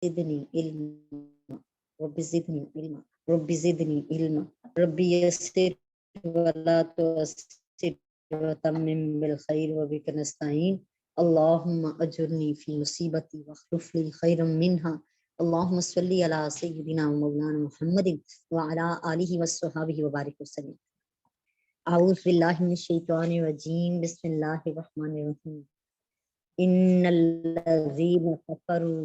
زدنی علما رب زدنی علما رب زدنی علما رب یسر ولا تعسر وتمم بالخير وبك نستعين اللهم اجرني في مصيبتي واخلف لي خيرا منها اللهم صل على سيدنا ومولانا محمد وعلى آله وصحبه وبارك وسلم اعوذ باللہ من الشیطان الرجیم بسم اللہ الرحمن الرحیم ان الذین کفروا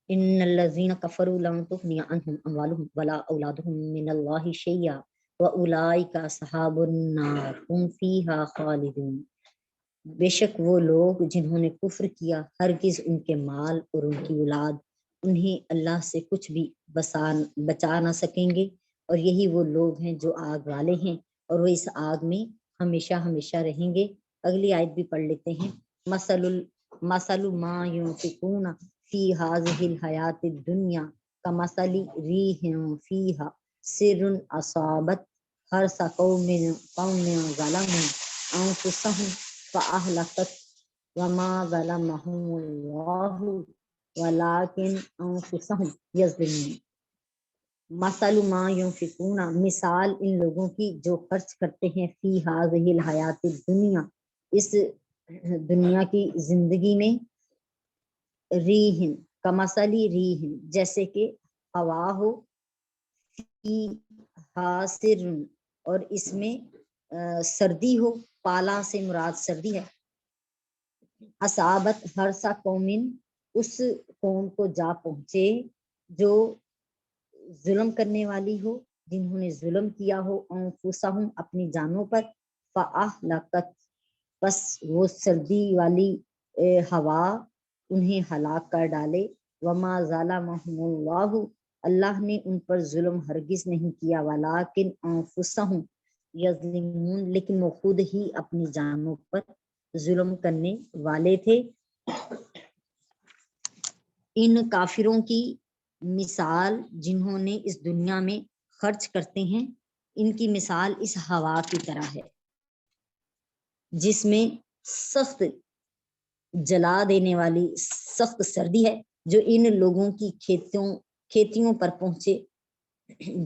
ان الذین کفروا لن تغنی عنہم اموالہم ولا اولادہم من اللہ شیئا واولئک اصحاب النار هم فیہا خالدون، بے شک وہ لوگ جنہوں نے کفر کیا ہرگز ان کے مال اور ان کی اولاد انہیں اللہ سے کچھ بھی بچا نہ سکیں گے، اور یہی وہ لوگ ہیں جو آگ والے ہیں اور وہ اس آگ میں ہمیشہ ہمیشہ رہیں گے۔ اگلی آیت بھی پڑھ لیتے ہیں۔ مثل ما ينفقون فی هذه الحیات الدنیا کمثل ریح فیہا سر اصابت حرث قوم ظلموا انفسهم فاہلکت وما ظلمهم اللہ ولکن انفسهم یظلمون۔ مثل ما ينفقون، مثال ان لوگوں کی جو خرچ کرتے ہیں فی هذه الحیات الدنیا، اس دنیا کی زندگی میں، ریح کمثلی ریح جیسے کہ ہوا ہو، فی حاصر اور اس میں سردی ہو، پالا سے مراد سردی ہے، اصابت ہر سا قومن اس قوم کو جا پہنچے جو ظلم کرنے والی ہو، جنہوں نے ظلم کیا ہو، انفسہم اپنی جانوں پر، فاہلکت بس وہ سردی والی ہوا انہیں ہلاک کر ڈالے، وما ظلمہم اللہ اللہ نے ان پر ظلم ہرگز نہیں کیا، ولکن انفسہم یظلمون لیکن وہ خود ہی اپنی جانوں پر ظلم کرنے والے تھے۔ ان کافروں کی مثال جنہوں نے اس دنیا میں خرچ کرتے ہیں، ان کی مثال اس ہوا کی طرح ہے جس میں سخت جلا دینے والی سخت سردی ہے، جو ان لوگوں کی کھیتیوں پر پہنچے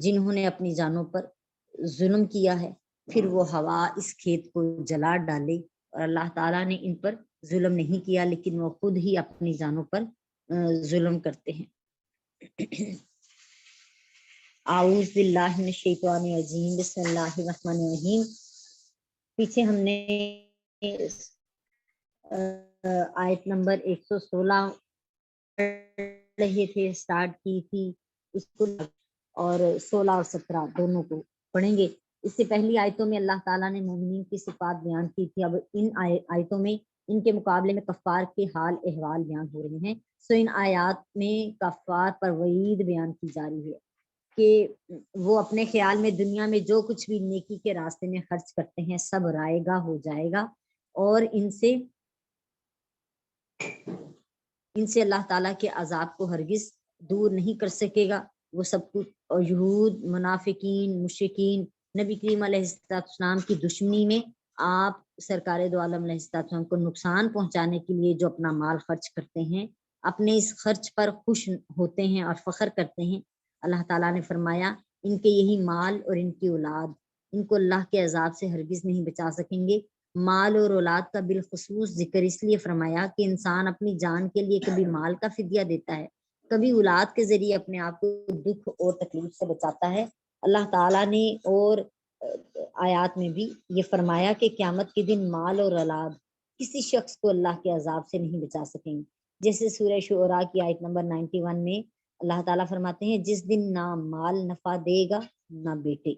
جنہوں نے اپنی جانوں پر ظلم کیا ہے، پھر وہ ہوا اس کھیت کو جلا ڈالے، اور اللہ تعالیٰ نے ان پر ظلم نہیں کیا لیکن وہ خود ہی اپنی جانوں پر ظلم کرتے ہیں۔ اعوذ باللہ من الشیطان الرجیم بسم اللہ الرحمن الرحیم۔ پیچھے ہم نے آیت نمبر 116 رہے تھے، سٹارٹ کی تھی اس کو، اور 16 اور 17 دونوں کو پڑھیں گے۔ اس سے پہلی آیتوں میں اللہ تعالیٰ نے مومنین کی صفات بیان کی تھی، اب ان آیتوں میں ان کے مقابلے میں کفار کے حال احوال بیان ہو رہے ہیں۔ سو ان آیات میں کفار پر وعید بیان کی جا رہی ہے کہ وہ اپنے خیال میں دنیا میں جو کچھ بھی نیکی کے راستے میں خرچ کرتے ہیں سب رائے گا ہو جائے گا، اور ان سے اللہ تعالیٰ کے عذاب کو ہرگز دور نہیں کر سکے گا۔ وہ سب کچھ، اور یہود، منافقین، مشرکین نبی کریم علیہ السلام کی دشمنی میں آپ سرکار دو عالم علیہ السلام کو نقصان پہنچانے کے لیے جو اپنا مال خرچ کرتے ہیں، اپنے اس خرچ پر خوش ہوتے ہیں اور فخر کرتے ہیں، اللہ تعالیٰ نے فرمایا ان کے یہی مال اور ان کی اولاد ان کو اللہ کے عذاب سے ہرگز نہیں بچا سکیں گے۔ مال اور اولاد کا بالخصوص ذکر اس لیے فرمایا کہ انسان اپنی جان کے لیے کبھی مال کا فدیہ دیتا ہے، کبھی اولاد کے ذریعے اپنے آپ کو دکھ اور تکلیف سے بچاتا ہے۔ اللہ تعالیٰ نے اور آیات میں بھی یہ فرمایا کہ قیامت کے دن مال اور اولاد کسی شخص کو اللہ کے عذاب سے نہیں بچا سکیں گے، جیسے سورہ شعراء کی آیت نمبر 91 میں اللہ تعالیٰ فرماتے ہیں جس دن نہ مال نفع دے گا نہ بیٹے۔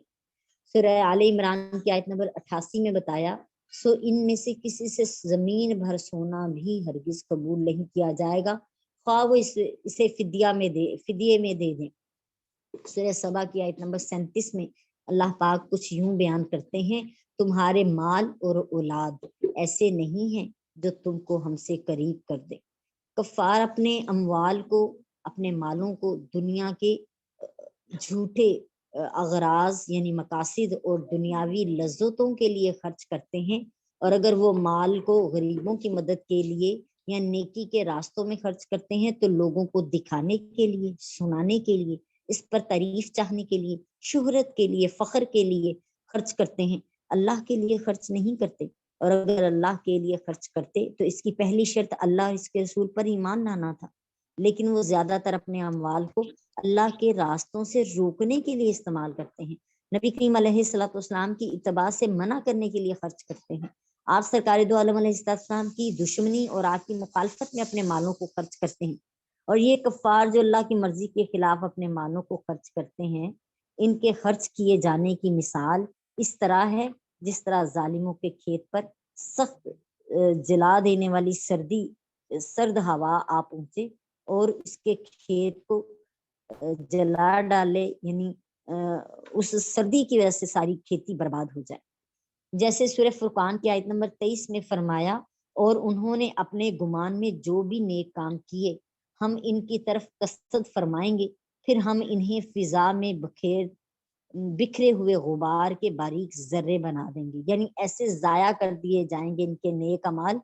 سورہ آل عمران کی آیت نمبر 88 میں بتایا سو ان میں سے کسی سے زمین بھر سونا بھی ہرگز قبول نہیں کیا جائے گا، خواہ وہ اسے فدیے میں دے دیں۔ سورہ سبا کی آیت نمبر 37 میں اللہ پاک کچھ یوں بیان کرتے ہیں تمہارے مال اور اولاد ایسے نہیں ہیں جو تم کو ہم سے قریب کر دے۔ کفار اپنے اموال کو، اپنے مالوں کو دنیا کے جھوٹے اغراض یعنی مقاصد اور دنیاوی لذتوں کے لیے خرچ کرتے ہیں، اور اگر وہ مال کو غریبوں کی مدد کے لیے یا نیکی کے راستوں میں خرچ کرتے ہیں تو لوگوں کو دکھانے کے لیے، سنانے کے لیے، اس پر تعریف چاہنے کے لیے، شہرت کے لیے، فخر کے لیے خرچ کرتے ہیں، اللہ کے لیے خرچ نہیں کرتے۔ اور اگر اللہ کے لیے خرچ کرتے تو اس کی پہلی شرط اللہ اور اس کے رسول پر ایمان لانا تھا، لیکن وہ زیادہ تر اپنے اموال کو اللہ کے راستوں سے روکنے کے لیے استعمال کرتے ہیں، نبی کریم علیہ الصلوۃ والسلام کی اتباع سے منع کرنے کے لیے خرچ کرتے ہیں، آپ سرکار دو عالم علیہ السلام کی دشمنی اور آپ کی مخالفت میں اپنے مالوں کو خرچ کرتے ہیں۔ اور یہ کفار جو اللہ کی مرضی کے خلاف اپنے مالوں کو خرچ کرتے ہیں، ان کے خرچ کیے جانے کی مثال اس طرح ہے جس طرح ظالموں کے کھیت پر سخت جلا دینے والی سرد ہوا آ پہنچے اور اس کے کھیت کو جلا ڈالے، یعنی اس سردی کی وجہ سے ساری کھیتی برباد ہو جائے۔ جیسے سورہ فرقان کی آیت نمبر 23 میں فرمایا، اور انہوں نے اپنے گمان میں جو بھی نیک کام کیے ہم ان کی طرف قصد فرمائیں گے، پھر ہم انہیں فضا میں بکھرے ہوئے غبار کے باریک ذرے بنا دیں گے، یعنی ایسے ضائع کر دیے جائیں گے ان کے نیک اعمال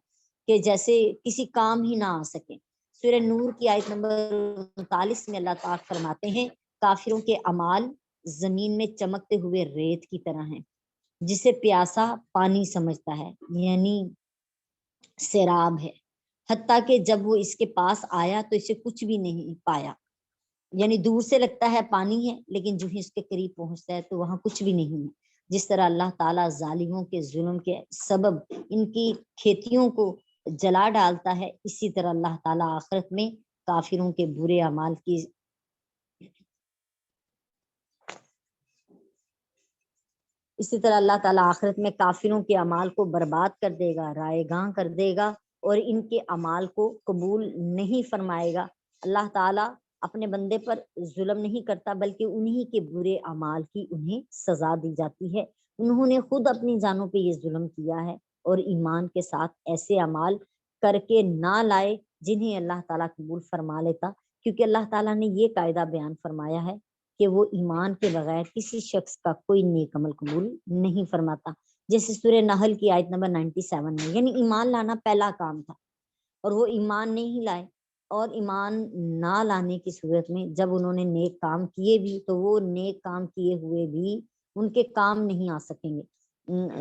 کہ جیسے کسی کام ہی نہ آ سکے۔ سورہ نور کی آیت نمبر 39 میں اللہ تعالیٰ فرماتے ہیں، کافروں کے اعمال زمین میں چمکتے ہوئے ریت کی طرح ہیں، جسے پیاسا پانی سمجھتا ہے، یعنی سیراب ہے، حتیٰ کہ جب وہ اس کے پاس آیا تو اسے کچھ بھی نہیں پایا، یعنی دور سے لگتا ہے پانی ہے لیکن جو ہی اس کے قریب پہنچتا ہے تو وہاں کچھ بھی نہیں ہے۔ جس طرح اللہ تعالیٰ ظالموں کے ظلم کے سبب ان کی کھیتیوں کو جلا ڈالتا ہے، اسی طرح اللہ تعالیٰ آخرت میں کافروں کے برے اعمال کی اللہ تعالیٰ آخرت میں کافروں کے اعمال کو برباد کر دے گا، رائے گاں کر دے گا اور ان کے اعمال کو قبول نہیں فرمائے گا۔ اللہ تعالیٰ اپنے بندے پر ظلم نہیں کرتا بلکہ انہی کے برے اعمال کی انہیں سزا دی جاتی ہے۔ انہوں نے خود اپنی جانوں پہ یہ ظلم کیا ہے اور ایمان کے ساتھ ایسے اعمال کر کے نہ لائے جنہیں اللہ تعالیٰ قبول فرما لیتا، کیونکہ اللہ تعالیٰ نے یہ قاعدہ بیان فرمایا ہے کہ وہ ایمان کے بغیر کسی شخص کا کوئی نیک عمل قبول نہیں فرماتا۔ جیسے سورہ نحل کی آیت نمبر 97 میں، یعنی ایمان لانا پہلا کام تھا اور وہ ایمان نہیں لائے، اور ایمان نہ لانے کی صورت میں جب انہوں نے نیک کام کیے بھی تو وہ نیک کام کیے ہوئے بھی ان کے کام نہیں آ سکیں گے۔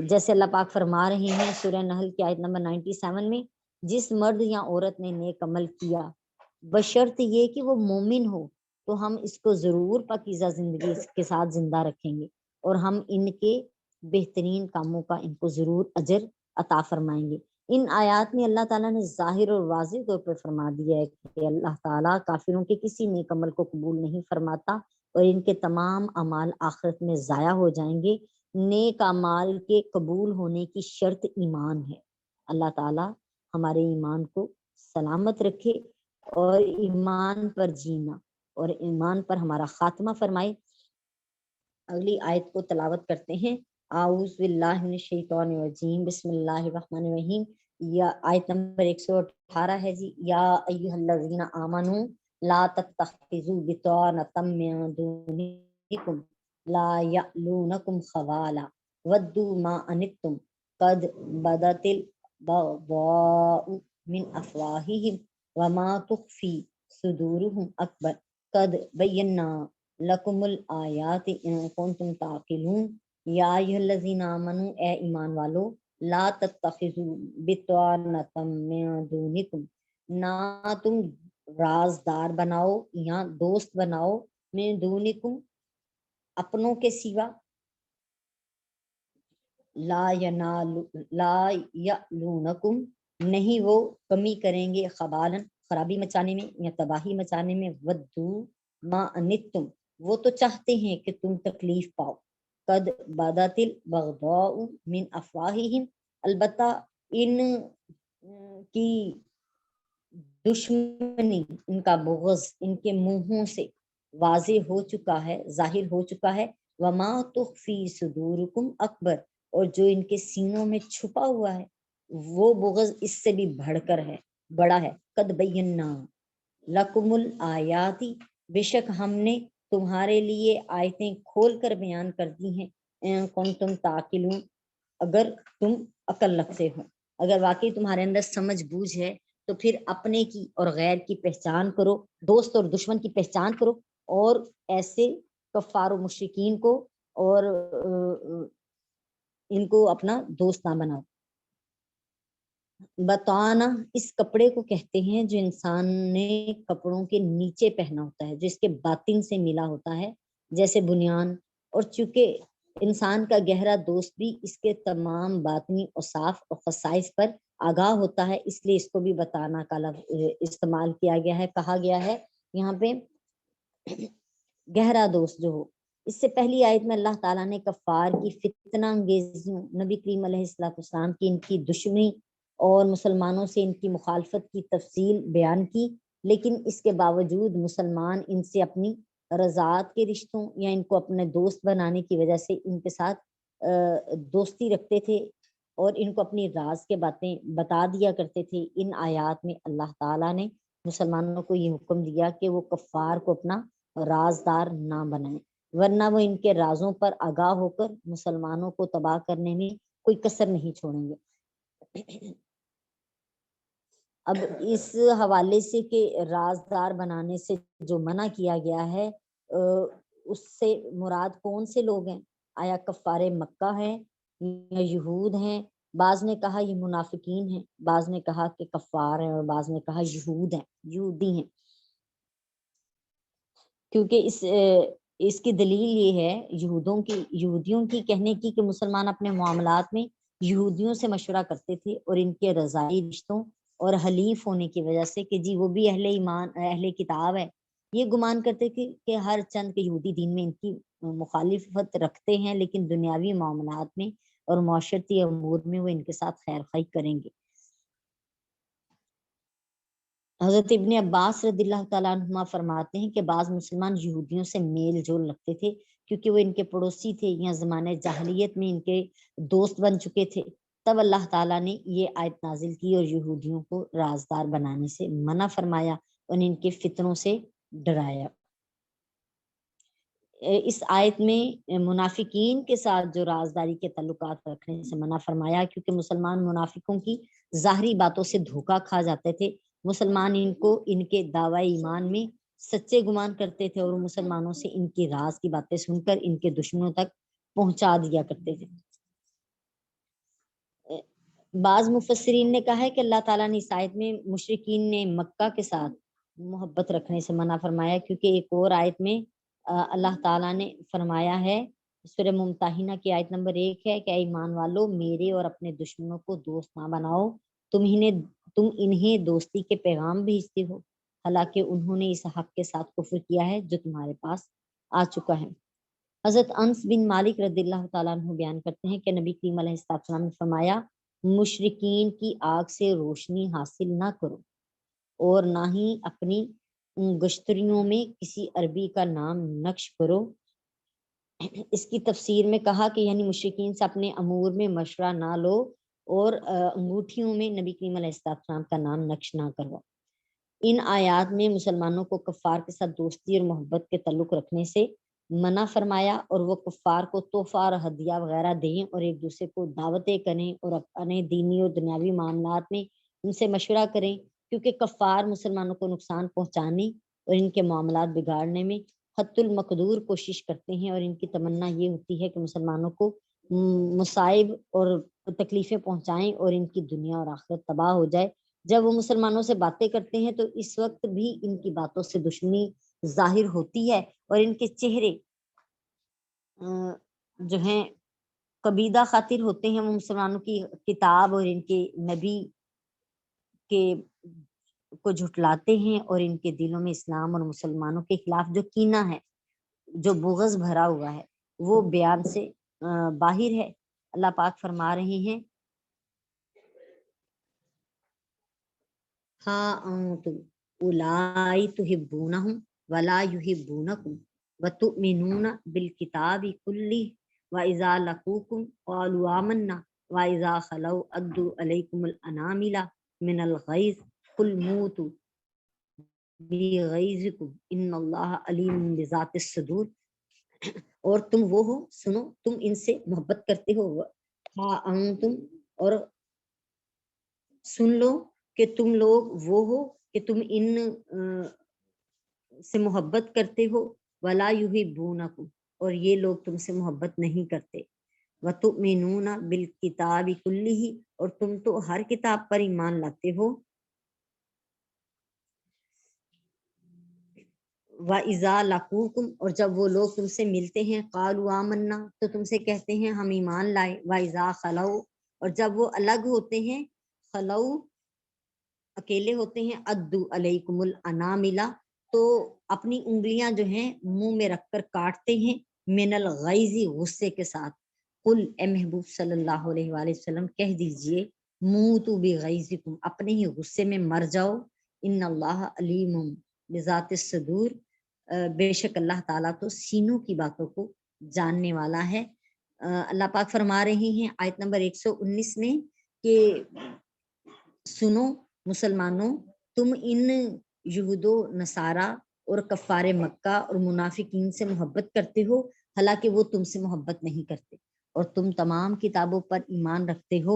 جیسے اللہ پاک فرما رہے ہیں سورہ نحل کی آیت نمبر 97 میں، جس مرد یا عورت نے نیک عمل کیا بشرط یہ کہ وہ مومن ہو تو ہم اس کو ضرور پاکیزہ زندگی کے ساتھ زندہ رکھیں گے اور ہم ان کے بہترین کاموں کا ان کو ضرور اجر عطا فرمائیں گے۔ ان آیات میں اللہ تعالیٰ نے ظاہر اور واضح طور پر فرما دیا ہے کہ اللہ تعالیٰ کافروں کے کسی نیک عمل کو قبول نہیں فرماتا اور ان کے تمام اعمال آخرت میں ضائع ہو جائیں گے۔ نیک اعمال کے قبول ہونے کی شرط ایمان ہے۔ اللہ تعالیٰ ہمارے ایمان کو سلامت رکھے اور ایمان پر جینا اور ایمان پر ہمارا خاتمہ فرمائے۔ اگلی آیت کو تلاوت کرتے ہیں۔ اعوذ باللہ من الشیطان الرجیم، بسم اللہ الرحمن الرحیم۔ یا آیت نمبر 118 ہے جی۔ یا ایھا الذین آمنوا لا تتخذوا بطانة من دونکم لا یألونکم خبالا ودوا ما عنتم قد بدت البغضاء من افواہہم وما تخفی صدورہم اکبر قد بینا لکم الآیات ان کنتم تعقلون۔ یا ایھا الذین آمنوا، اے ایمان والو، لا تتخذوا بطانة من دونکم، نہ تم رازدار بناؤ یا دوست بناؤ، من دونکم، اپنوں کے سوا، لا یألونکم، نہیں وہ کمی کریں گے، خبالن، خرابی مچانے میں یا تباہی مچانے میں، ودو ما انتم، وہ تو چاہتے ہیں کہ تم تکلیف پاؤ، قد بدت البغضاء من افواہہم، البتہ ان کی دشمنی، ان کا بغض ان کے منہوں سے واضح ہو چکا ہے، ظاہر ہو چکا ہے، وما تخفی صدورکم اکبر، اور جو ان کے سینوں میں چھپا ہوا ہے وہ بغض اس سے بھی بڑھ کر ہے، بڑا ہے۔ قد بینا لکم الآیات، بے شک ہم نے تمہارے لیے آیتیں کھول کر بیان کر دی ہیں، ان کنتم تعقلون، اگر تم عقل رکھتے ہو. اگر واقعی تمہارے اندر سمجھ بوجھ ہے تو پھر اپنے کی اور غیر کی پہچان کرو، دوست اور دشمن کی پہچان کرو، اور ایسے کفار و مشرکین کو اور ان کو اپنا دوست نہ بناؤ. بتانا اس کپڑے کو کہتے ہیں جو انسان نے کپڑوں کے نیچے پہنا ہوتا ہے، جو اس کے باطن سے ملا ہوتا ہے جیسے بنیان. اور چونکہ انسان کا گہرا دوست بھی اس کے تمام باطنی اوصاف اور خصائص پر آگاہ ہوتا ہے، اس لیے اس کو بھی بتانا کا لفظ استعمال کیا گیا ہے، کہا گیا ہے یہاں پہ گہرا دوست جو ہو. اس سے پہلی آیت میں اللہ تعالیٰ نے کفار کی فتنہ انگیزیوں، نبی کریم علیہ السلام کی ان کی دشمنی اور مسلمانوں سے ان کی مخالفت کی تفصیل بیان کی، لیکن اس کے باوجود مسلمان ان سے اپنی رضاعت کے رشتوں یا ان کو اپنے دوست بنانے کی وجہ سے ان کے ساتھ دوستی رکھتے تھے اور ان کو اپنی راز کے باتیں بتا دیا کرتے تھے. ان آیات میں اللہ تعالیٰ نے مسلمانوں کو یہ حکم دیا کہ وہ کفار کو اپنا رازدار نہ بنائیں، ورنہ وہ ان کے رازوں پر آگاہ ہو کر مسلمانوں کو تباہ کرنے میں کوئی کسر نہیں چھوڑیں گے. اب اس حوالے سے کہ رازدار بنانے سے جو منع کیا گیا ہے اس سے مراد کون سے لوگ ہیں؟ آیا کفار مکہ ہیں یا یہود ہیں؟ بعض نے کہا یہ منافقین ہیں، بعض نے کہا کہ کفار ہیں، اور بعض نے کہا یہود ہیں، یہودی ہیں. کیونکہ اس کی دلیل یہ ہے یہودیوں کی کہنے کی کہ مسلمان اپنے معاملات میں یہودیوں سے مشورہ کرتے تھے اور ان کے رضائی رشتوں اور حلیف ہونے کی وجہ سے کہ جی وہ بھی اہل ایمان اہل کتاب ہے، یہ گمان کرتے تھے کہ ہر چند کے یہودی دین میں ان کی مخالفت رکھتے ہیں، لیکن دنیاوی معاملات میں اور معاشرتی امور میں وہ ان کے ساتھ خیر خواہی کریں گے. حضرت ابن عباس رضی اللہ تعالیٰ عنہما فرماتے ہیں کہ بعض مسلمان یہودیوں سے میل جول رکھتے تھے کیونکہ وہ ان کے پڑوسی تھے یا زمانے جاہلیت میں ان کے دوست بن چکے تھے. تب اللہ تعالیٰ نے یہ آیت نازل کی اور یہودیوں کو رازدار بنانے سے منع فرمایا اور ان کے فتنوں سے ڈرایا. اس آیت میں منافقین کے ساتھ جو رازداری کے تعلقات رکھنے سے منع فرمایا کیونکہ مسلمان منافقوں کی ظاہری باتوں سے دھوکا کھا جاتے تھے. مسلمان ان کو ان کے دعوی ایمان میں سچے گمان کرتے تھے اور مسلمانوں سے ان کی راز کی باتیں سن کر ان کے دشمنوں تک پہنچا دیا کرتے تھے. بعض مفسرین نے کہا ہے کہ اللہ تعالیٰ نے اس آیت میں مشرکین نے مکہ کے ساتھ محبت رکھنے سے منع فرمایا کیونکہ ایک اور آیت میں اللہ تعالیٰ نے فرمایا ہے، سورہ ممتحنہ کی آیت نمبر 1 ہے کہ ایمان والو میرے اور اپنے دشمنوں کو دوست نہ بناؤ، تم انہیں دوستی کے پیغام بھیجتے ہو حالانکہ انہوں نے اس حق کے ساتھ کفر کیا ہے جو تمہارے پاس آ چکا ہے. حضرت انس بن مالک رضی اللہ تعالیٰ عنہ بیان کرتے ہیں کہ نبی کریم علیہ السلام نے فرمایا مشرکین کی آگ سے روشنی حاصل نہ کرو اور نہ ہی اپنی گشتریوں میں کسی عربی کا نام نقش کرو. اس کی تفسیر میں کہا کہ یعنی مشرکین سے اپنے امور میں مشورہ نہ لو اور انگوٹھیوں میں نبی کریم علیہ السلام کا نام نقش نہ کرو. ان آیات میں مسلمانوں کو کفار کے ساتھ دوستی اور محبت کے تعلق رکھنے سے منع فرمایا اور وہ کفار کو تحفہ اور ہدیہ وغیرہ دیں اور ایک دوسرے کو دعوتیں کریں اور اپنے دینی اور دنیاوی معاملات میں ان سے مشورہ کریں کیونکہ کفار مسلمانوں کو نقصان پہنچانے اور ان کے معاملات بگاڑنے میں حد المقدور کوشش کرتے ہیں اور ان کی تمنا یہ ہوتی ہے کہ مسلمانوں کو مصائب اور تکلیفیں پہنچائیں اور ان کی دنیا اور آخرت تباہ ہو جائے. جب وہ مسلمانوں سے باتیں کرتے ہیں تو اس وقت بھی ان کی باتوں سے دشمنی ظاہر ہوتی ہے اور ان کے چہرے جو ہیں قبیدہ خاطر ہوتے ہیں، وہ مسلمانوں کی کتاب اور ان کے نبی کے کو جھٹلاتے ہیں اور ان کے دلوں میں اسلام اور مسلمانوں کے خلاف جو کینہ ہے، جو بغض بھرا ہوا ہے، وہ بیان سے باہر ہے. اللہ پاک فرما رہے ہیں ہاں انتم اولائی تحبونہم ولا یحبونکم وتؤمنون بالکتاب کلہ واذا لقوکم قالوا آمنا واذا خلوا عدوا علیکم الانامل من الغیظ قل موتوا بغیظکم ان اللہ علیم بذات الصدور. اور تم وہ ہو، سنو تم ان سے محبت کرتے ہو، ہاں انتم اور سن لو کہ تم لوگ وہ ہو کہ تم ان سے محبت کرتے ہو، ولا یحبونکم، اور یہ لوگ تم سے محبت نہیں کرتے، وتؤمنون بالکتاب کلہ، اور تم تو ہر کتاب پر ایمان لاتے ہو، وَإِذَا لَقُوكُمْ، اور جب وہ لوگ تم سے ملتے ہیں، قَالُوا آمَنَّا، تو تم سے کہتے ہیں ہم ایمان لائے، وَإِذَا خَلَوْا، اور جب وہ الگ ہوتے ہیں، خلو اکیلے ہوتے ہیں، عَدُّوا عَلَيْكُمُ الْأَنَامِلَ، تو اپنی انگلیاں جو ہیں منہ میں رکھ کر کاٹتے ہیں، من الغیظ، غصے کے ساتھ، قل، اے محبوب صلی اللہ علیہ وآلہ وسلم کہہ دیجئے، موتوا بغیظکم، اپنے ہی غصے میں مر جاؤ، ان اللہ علیم بذات الصدور، بے شک اللہ تعالیٰ تو سینوں کی باتوں کو جاننے والا ہے۔ اللہ پاک فرما رہے ہیں آیت نمبر 119 میں کہ سنو مسلمانوں، تم ان یہود و نصارہ اور کفار مکہ اور منافقین سے محبت کرتے ہو، حالانکہ وہ تم سے محبت نہیں کرتے، اور تم تمام کتابوں پر ایمان رکھتے ہو،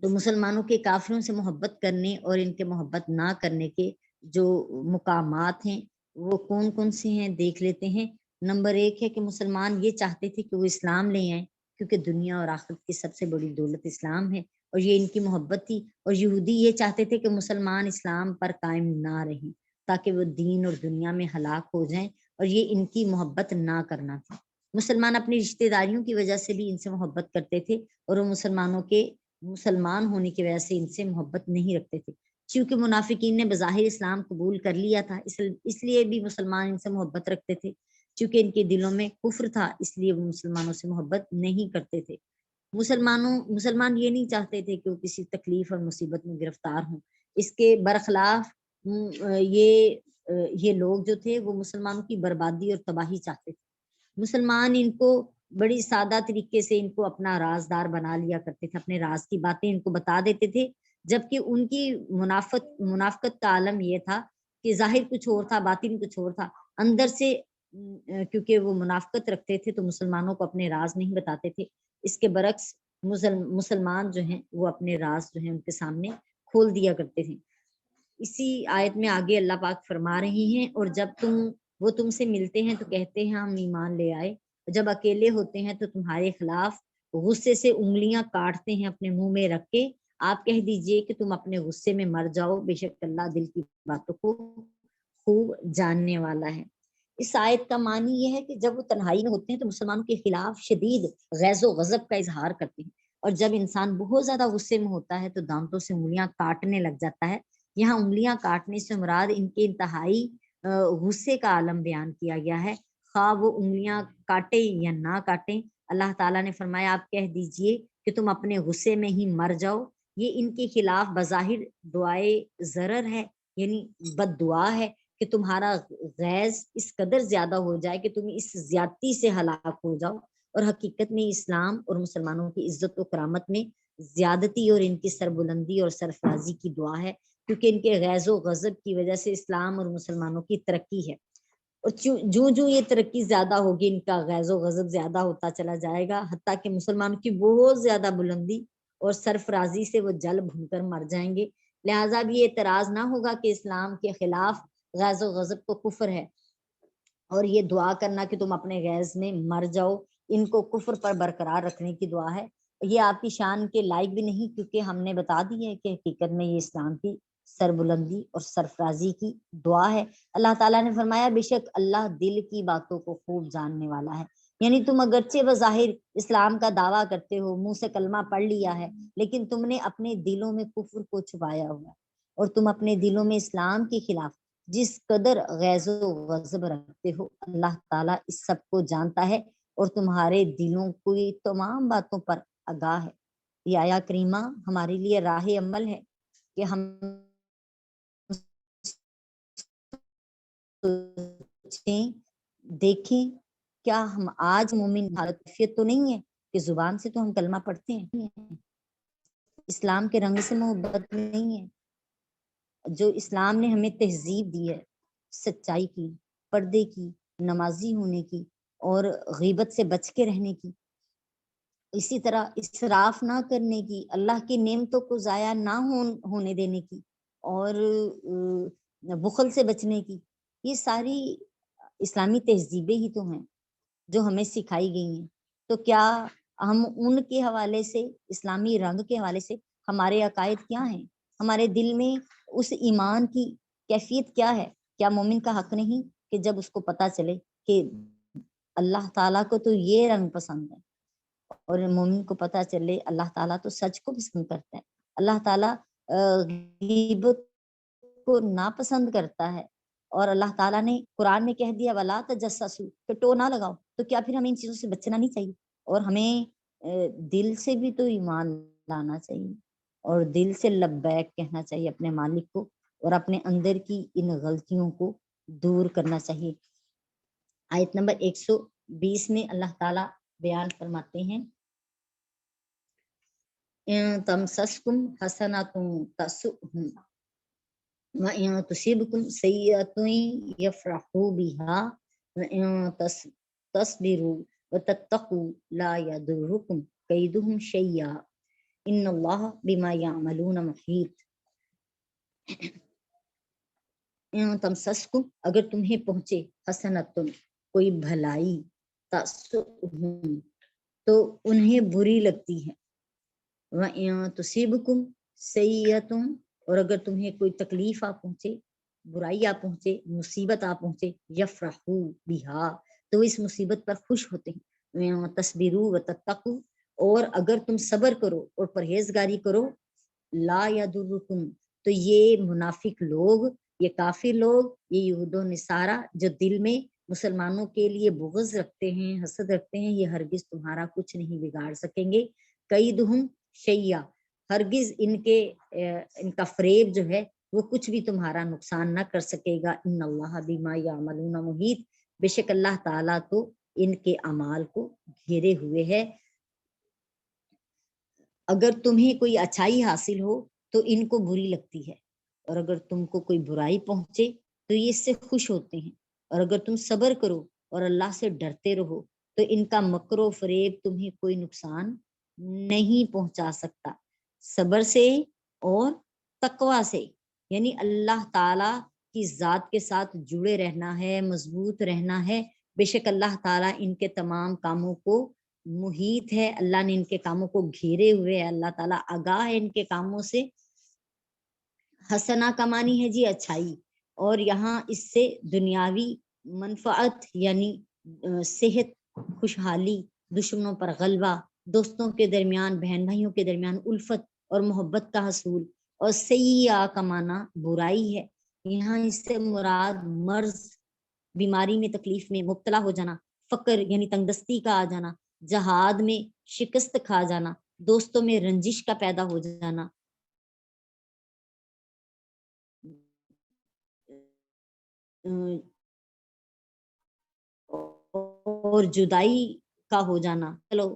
تو مسلمانوں کے کافروں سے محبت کرنے اور ان کے محبت نہ کرنے کے جو مقامات ہیں وہ کون کون سے ہیں دیکھ لیتے ہیں۔ نمبر 1 ہے کہ مسلمان یہ چاہتے تھے کہ وہ اسلام لے آئیں، کیونکہ دنیا اور آخرت کی سب سے بڑی دولت اسلام ہے، اور یہ ان کی محبت تھی، اور یہودی یہ چاہتے تھے کہ مسلمان اسلام پر قائم نہ رہیں تاکہ وہ دین اور دنیا میں ہلاک ہو جائیں، اور یہ ان کی محبت نہ کرنا تھا۔ مسلمان اپنی رشتہ داریوں کی وجہ سے بھی ان سے محبت کرتے تھے، اور وہ مسلمانوں کے مسلمان ہونے کی وجہ سے ان سے محبت نہیں رکھتے تھے، چونکہ منافقین نے بظاہر اسلام قبول کر لیا تھا، اس لیے بھی مسلمان ان سے محبت رکھتے تھے، چونکہ ان کے دلوں میں کفر تھا، اس لیے وہ مسلمانوں سے محبت نہیں کرتے تھے۔ مسلمان یہ نہیں چاہتے تھے کہ وہ کسی تکلیف اور مصیبت میں گرفتار ہوں، اس کے برخلاف یہ لوگ جو تھے وہ مسلمانوں کی بربادی اور تباہی چاہتے تھے۔ مسلمان ان کو بڑی سادہ طریقے سے ان کو اپنا رازدار بنا لیا کرتے تھے، اپنے راز کی باتیں ان کو بتا دیتے تھے، جبکہ ان کی منافقت کا عالم یہ تھا کہ ظاہر کچھ اور تھا، باطن کچھ اور تھا، اندر سے کیونکہ وہ منافقت رکھتے تھے تو مسلمانوں کو اپنے راز نہیں بتاتے تھے۔ اس کے برعکس مسلمان جو ہیں وہ اپنے راز جو ہیں ان کے سامنے کھول دیا کرتے تھے۔ اسی آیت میں آگے اللہ پاک فرما رہی ہیں، اور جب وہ تم سے ملتے ہیں تو کہتے ہیں ہم ایمان لے آئے، جب اکیلے ہوتے ہیں تو تمہارے خلاف غصے سے انگلیاں کاٹتے ہیں اپنے منہ میں رکھ کے، آپ کہہ دیجئے کہ تم اپنے غصے میں مر جاؤ، بے شک اللہ دل کی باتوں کو خوب جاننے والا ہے۔ اس آیت کا معنی یہ ہے کہ جب وہ تنہائی میں ہوتے ہیں تو مسلمانوں کے خلاف شدید غیظ و غضب کا اظہار کرتے ہیں، اور جب انسان بہت زیادہ غصے میں ہوتا ہے تو دانتوں سے انگلیاں کاٹنے لگ جاتا ہے۔ یہاں انگلیاں کاٹنے سے مراد ان کے انتہائی غصے کا عالم بیان کیا گیا ہے، خواہ وہ انگلیاں کاٹے یا نہ کاٹیں۔ اللہ تعالیٰ نے فرمایا آپ کہہ دیجئے کہ تم اپنے غصے میں ہی مر جاؤ، یہ ان کے خلاف بظاہر دعائے ضرر ہے، یعنی بد دعا ہے کہ تمہارا غیظ اس قدر زیادہ ہو جائے کہ تم اس زیادتی سے ہلاک ہو جاؤ، اور حقیقت میں اسلام اور مسلمانوں کی عزت و کرامت میں زیادتی اور ان کی سربلندی اور سرفرازی کی دعا ہے، کیونکہ ان کے غیظ و غضب کی وجہ سے اسلام اور مسلمانوں کی ترقی ہے، اور جو یہ ترقی زیادہ ہوگی ان کا غیظ و غضب زیادہ ہوتا چلا جائے گا، حتیٰ کہ مسلمانوں کی بہت زیادہ بلندی اور سرفرازی سے وہ جل بھن کر مر جائیں گے۔ لہٰذا بھی یہ اعتراض نہ ہوگا کہ اسلام کے خلاف غیظ و غضب کو کفر ہے، اور یہ دعا کرنا کہ تم اپنے غیظ میں مر جاؤ ان کو کفر پر برقرار رکھنے کی دعا ہے، یہ آپ کی شان کے لائق بھی نہیں، کیونکہ ہم نے بتا دی ہے کہ حقیقت میں یہ اسلام کی سربلندی اور سرفرازی کی دعا ہے۔ اللہ تعالیٰ نے فرمایا بے شک اللہ دل کی باتوں کو خوب جاننے والا ہے، یعنی تم اگرچہ بظاہر اسلام کا دعویٰ کرتے ہو، منہ سے کلمہ پڑھ لیا ہے، لیکن تم نے اپنے دلوں میں کفر کو چھپایا ہوا ہے، اور تم اپنے دلوں میں اسلام کے خلاف جس قدر غیظ و غضب رکھتے ہو، اللہ تعالیٰ اس سب کو جانتا ہے اور تمہارے دلوں کی تمام باتوں پر آگاہ ہے۔ یہ آیا کریمہ ہمارے لیے راہ عمل ہے کہ ہم دیکھیں کیا ہم آج مومن حالت کیفیت تو نہیں ہے کہ زبان سے تو ہم کلمہ پڑھتے ہیں، اسلام کے رنگ سے محبت نہیں ہے، جو اسلام نے ہمیں تہذیب دی ہے سچائی کی، پردے کی، نمازی ہونے کی اور غیبت سے بچ کے رہنے کی، اسی طرح اسراف نہ کرنے کی، اللہ کی نعمتوں کو ضائع نہ ہونے دینے کی، اور بخل سے بچنے کی، یہ ساری اسلامی تہذیبیں ہی تو ہیں جو ہمیں سکھائی گئی ہیں۔ تو کیا ہم ان کے حوالے سے، اسلامی رنگ کے حوالے سے ہمارے عقائد کیا ہیں؟ ہمارے دل میں اس ایمان کی کیفیت کیا ہے؟ کیا مومن کا حق نہیں کہ جب اس کو پتا چلے کہ اللہ تعالیٰ کو تو یہ رنگ پسند ہے، اور مومن کو پتا چلے اللہ تعالیٰ تو سچ کو پسند کرتا ہے، اللہ تعالیٰ غیبت کو ناپسند کرتا ہے، اور اللہ تعالیٰ نے قرآن میں کہہ دیا وَلَا تَجَسَّسُوا، کہ ٹو نہ لگاؤ، تو کیا پھر ہمیں ان چیزوں سے بچنا نہیں چاہیے؟ اور ہمیں دل سے بھی تو ایمان لانا چاہیے، اور دل سے لبیک کہنا چاہیے اپنے مالک کو، اور اپنے اندر کی ان غلطیوں کو دور کرنا چاہیے۔ آیت نمبر 120 میں اللہ تعالیٰ بیان فرماتے ہیں اِن تَمْسَسْكُمْ حَسَنَةٌ تَسُؤْهُمْ وَإِن تُصِبْكُمْ سَيِّئَةٌ يَفْرَحُوا بِهَا وَإِن تَصْبِرُوا وَتَتَّقُوا لَا يَضُرُّكُمْ كَيْدُهُمْ شَيْئًا إِنَّ اللَّهَ بِمَا يَعْمَلُونَ مُحِيطٌ۔ اِن تَمْسَسْكُمْ، اگر تمہیں پہنچے، حسنۃ، کوئی بھلائی، تَسُؤْهُمْ، تو انہیں بری لگتی ہے، وَإِن تُصِبْكُمْ سَيِّئَةٌ، اور اگر تمہیں کوئی تکلیف آ پہنچے، برائی آ پہنچے، مصیبت آ پہنچے، یفرحوا بہا، تو اس مصیبت پر خوش ہوتے ہیں، تصبروا وتتقوا، اور اگر تم صبر کرو اور پرہیزگاری کرو، لا یضرکم، تو یہ منافق لوگ، یہ کافر لوگ، یہ یہود و نصارہ جو دل میں مسلمانوں کے لیے بغض رکھتے ہیں، حسد رکھتے ہیں، یہ ہرگز تمہارا کچھ نہیں بگاڑ سکیں گے۔ کیدہم شیئا، ہرگز ان کا فریب جو ہے وہ کچھ بھی تمہارا نقصان نہ کر سکے گا۔ ان اللہ بما یعملون محیط، بے شک اللہ تعالیٰ تو ان کے اعمال کو گھیرے ہوئے ہے۔ اگر تمہیں کوئی اچھائی حاصل ہو تو ان کو بری لگتی ہے، اور اگر تم کو کوئی برائی پہنچے تو یہ اس سے خوش ہوتے ہیں، اور اگر تم صبر کرو اور اللہ سے ڈرتے رہو تو ان کا مکر و فریب تمہیں کوئی نقصان نہیں پہنچا سکتا۔ صبر سے اور تقوی سے، یعنی اللہ تعالیٰ کی ذات کے ساتھ جڑے رہنا ہے، مضبوط رہنا ہے۔ بے شک اللہ تعالیٰ ان کے تمام کاموں کو محیط ہے، اللہ نے ان کے کاموں کو گھیرے ہوئے ہے، اللہ تعالیٰ آگاہ ہے ان کے کاموں سے۔ حسنہ کا معنی ہے جی اچھائی، اور یہاں اس سے دنیاوی منفعت یعنی صحت، خوشحالی، دشمنوں پر غلبہ، دوستوں کے درمیان، بہن بھائیوں کے درمیان الفت اور محبت کا حصول، اور سیئہ کا معنی برائی ہے، یہاں اس سے مراد مرض، بیماری میں، تکلیف میں مبتلا ہو جانا، فقر یعنی تنگدستی کا آ جانا، جہاد میں شکست کھا جانا، دوستوں میں رنجش کا پیدا ہو جانا، اور جدائی کا ہو جانا، چلو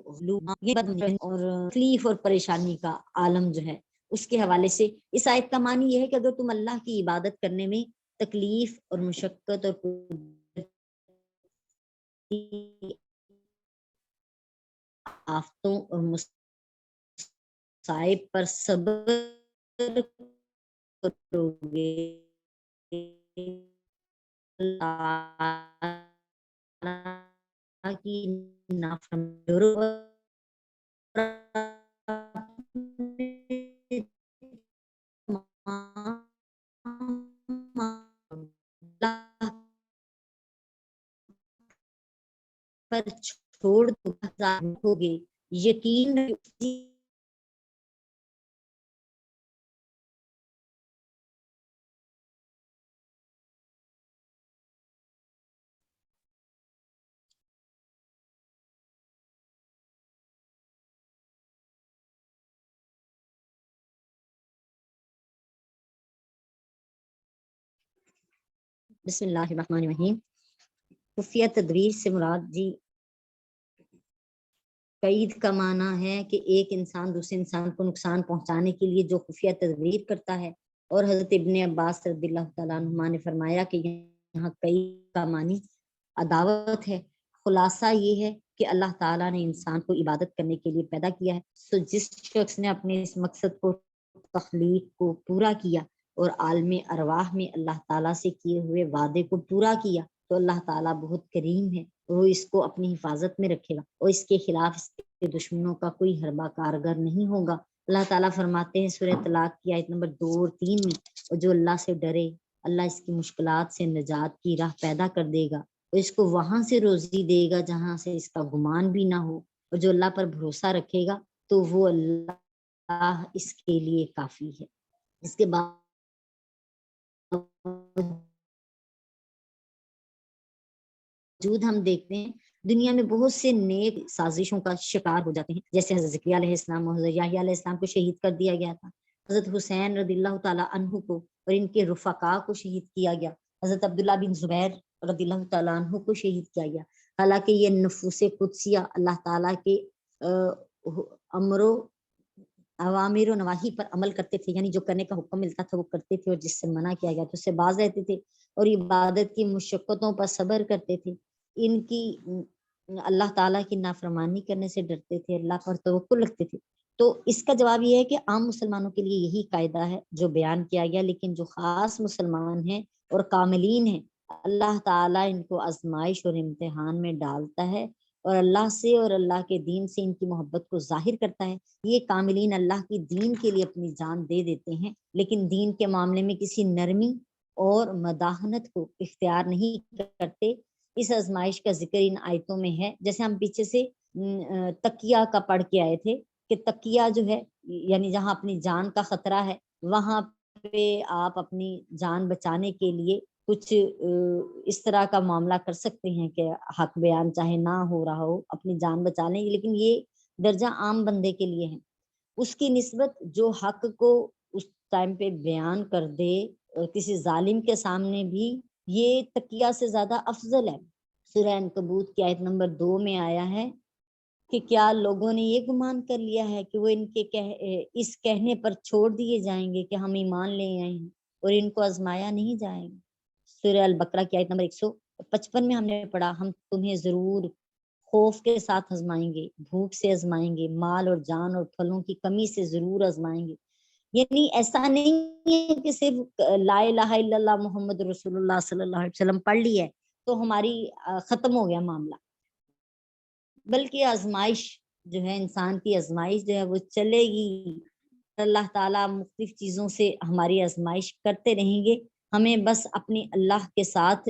اور تکلیف اور پریشانی کا عالم جو ہے اس کے حوالے سے اس آیت کا معنی یہ ہے کہ اگر تم اللہ کی عبادت کرنے میں تکلیف اور مشقت اور آفتوں اور مصائب پر صبر کرو گے، کی پر چھوڑ دو گے، یقین بسم اللہ الرحمن الرحیم۔ خفیہ تدبیر سے مراد جی قید کا معنی ہے کہ ایک انسان دوسرے انسان کو نقصان پہنچانے کے لیے جو خفیہ تدبیر کرتا ہے، اور حضرت ابن عباس رضی اللہ تعالیٰ عنہما نے فرمایا کہ یہاں قید کا معنی عداوت ہے۔ خلاصہ یہ ہے کہ اللہ تعالیٰ نے انسان کو عبادت کرنے کے لیے پیدا کیا ہے. سو جس شخص نے اپنے اس مقصد کو، تخلیق کو پورا کیا اور عالم ارواح میں اللہ تعالیٰ سے کیے ہوئے وعدے کو پورا کیا، تو اللہ تعالیٰ بہت کریم ہے، وہ اس کو اپنی حفاظت میں رکھے گا اور اس کے خلاف اس کے دشمنوں کا کوئی حربہ کارگر نہیں ہوگا. اللہ تعالیٰ فرماتے ہیں سورہ طلاق کی آیت نمبر 2 اور 3 میں، اور جو اللہ سے ڈرے اللہ اس کی مشکلات سے نجات کی راہ پیدا کر دے گا اور اس کو وہاں سے روزی دے گا جہاں سے اس کا گمان بھی نہ ہو، اور جو اللہ پر بھروسہ رکھے گا تو وہ اللہ اس کے لیے کافی ہے. اس کے بعد ہم دیکھتے ہیں دنیا میں بہت سے نیک سازشوں کا شکار ہو جاتے ہیں، جیسے حضرت زکریا علیہ السلام اور حضرت یحییٰ علیہ السلام کو شہید کر دیا گیا تھا، حضرت حسین رضی اللہ تعالیٰ عنہ کو اور ان کے رفقا کو شہید کیا گیا، حضرت عبداللہ بن زبیر رضی اللہ تعالیٰ عنہ کو شہید کیا گیا. حالانکہ یہ نفوس قدسیہ اللہ تعالیٰ کے امر و اوامر و نواہی پر عمل کرتے تھے، یعنی جو کرنے کا حکم ملتا تھا وہ کرتے تھے، اور جس سے منع کیا گیا تو اس سے باز رہتے تھے، اور عبادت کی مشقتوں پر صبر کرتے تھے، ان کی اللہ تعالیٰ کی نافرمانی کرنے سے ڈرتے تھے، اللہ پر توکل رکھتے تھے. تو اس کا جواب یہ ہے کہ عام مسلمانوں کے لیے یہی قاعدہ ہے جو بیان کیا گیا، لیکن جو خاص مسلمان ہیں اور کاملین ہیں اللہ تعالیٰ ان کو آزمائش اور امتحان میں ڈالتا ہے اور اللہ سے اور اللہ کے دین سے ان کی محبت کو ظاہر کرتا ہے. یہ کاملین اللہ کی دین کے لیے اپنی جان دے دیتے ہیں، لیکن دین کے معاملے میں کسی نرمی اور مداحنت کو اختیار نہیں کرتے. اس آزمائش کا ذکر ان آیتوں میں ہے، جیسے ہم پیچھے سے تقیہ کا پڑھ کے آئے تھے کہ تقیہ جو ہے یعنی جہاں اپنی جان کا خطرہ ہے وہاں پہ آپ اپنی جان بچانے کے لیے کچھ اس طرح کا معاملہ کر سکتے ہیں کہ حق بیان چاہے نہ ہو رہا ہو اپنی جان بچا لیں، لیکن یہ درجہ عام بندے کے لیے ہے. اس کی نسبت جو حق کو اس ٹائم پہ بیان کر دے کسی ظالم کے سامنے بھی، یہ تقیہ سے زیادہ افضل ہے. سورہ عنکبوت کی آیت نمبر 2 میں آیا ہے کہ کیا لوگوں نے یہ گمان کر لیا ہے کہ وہ ان کے اس کہنے پر چھوڑ دیے جائیں گے کہ ہم ایمان لے آئے ہیں اور ان کو آزمایا نہیں جائے گا. سورہ البقرہ کی آیت نمبر 155 میں ہم نے پڑھا ہم تمہیں ضرور خوف کے ساتھ آزمائیں گے، بھوک سے آزمائیں گے، مال اور جان اور پھلوں کی کمی سے ضرور آزمائیں گے. یعنی ایسا نہیں ہے کہ صرف لا الہ الا اللہ محمد رسول اللہ صلی اللہ علیہ وسلم پڑھ لی ہے تو ہماری ختم ہو گیا معاملہ، بلکہ آزمائش جو ہے انسان کی آزمائش جو ہے وہ چلے گی. اللہ تعالیٰ مختلف چیزوں سے ہماری آزمائش کرتے رہیں گے، ہمیں بس اپنی اللہ کے ساتھ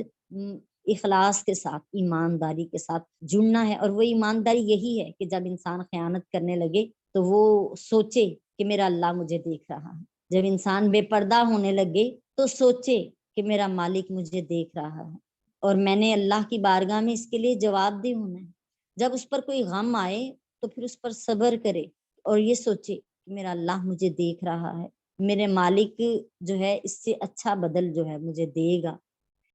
اخلاص کے ساتھ ایمانداری کے ساتھ جڑنا ہے. اور وہ ایمانداری یہی ہے کہ جب انسان خیانت کرنے لگے تو وہ سوچے کہ میرا اللہ مجھے دیکھ رہا ہے. جب انسان بے پردہ ہونے لگے تو سوچے کہ میرا مالک مجھے دیکھ رہا ہے اور میں نے اللہ کی بارگاہ میں اس کے لیے جواب دہ ہونا ہے. جب اس پر کوئی غم آئے تو پھر اس پر صبر کرے اور یہ سوچے کہ میرا اللہ مجھے دیکھ رہا ہے، میرے مالک جو ہے اس سے اچھا بدل جو ہے مجھے دے گا.